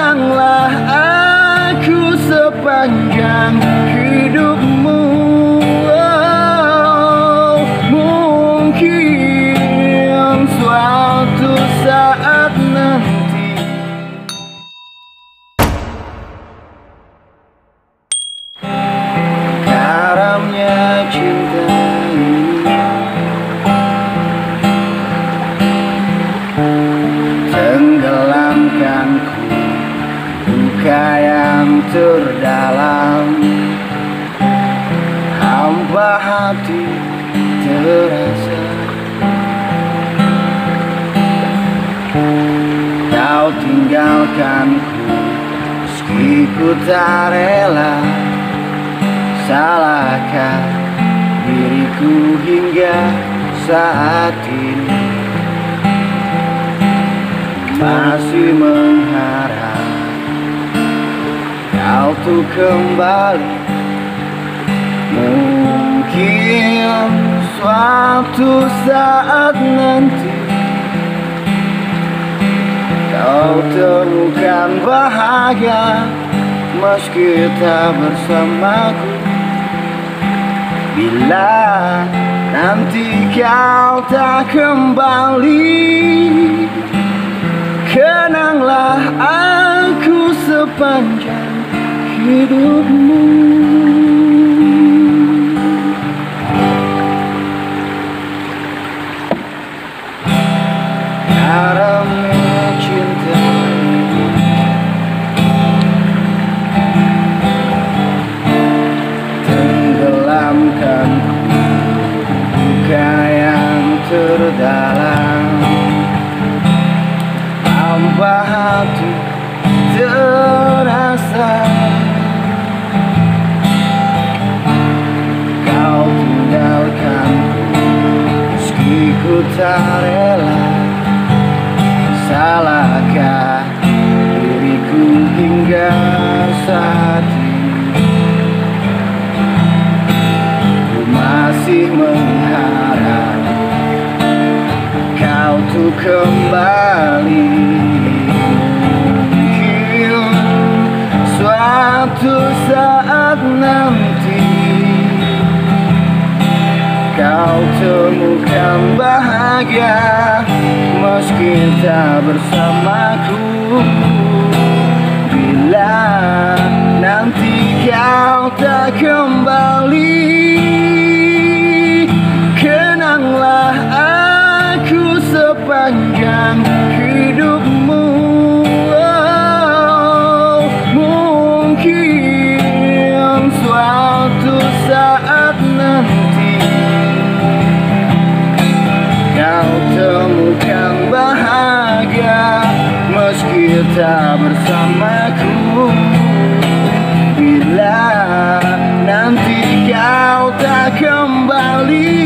kenanglah aku sepanjang hidupmu. Mungkin suatu saat nanti karamnya cinta tenggelamkanku duka yang terdalam, hampa hati terasa. Kau tinggalkanku meski ku tak rela. Salahkah diriku hingga saat ini masih mengharap kau tuh kembali. Mungkin suatu saat nanti kau temukan bahagia meski tak bersamaku. Bila nanti kau tak kembali, kenanglah aku sepanjang hidupmu. Karamnya cinta tenggelamkanku duka yang terdalam, hampa hati terasa. Kau tinggalkanku meski ku tak rela. Salahkah diriku hingga saat ini ku masih mengharap kau tuh kembali. Mungkin suatu saat nanti kau temukan bahagia meski tak bersamaku. Bila nanti kau tak kembali, kenanglah aku sepanjang hidupmu. Mungkin suatu saat nanti kau temukan bahagia meski tak bersamaku. Bila nanti kau tak kembali,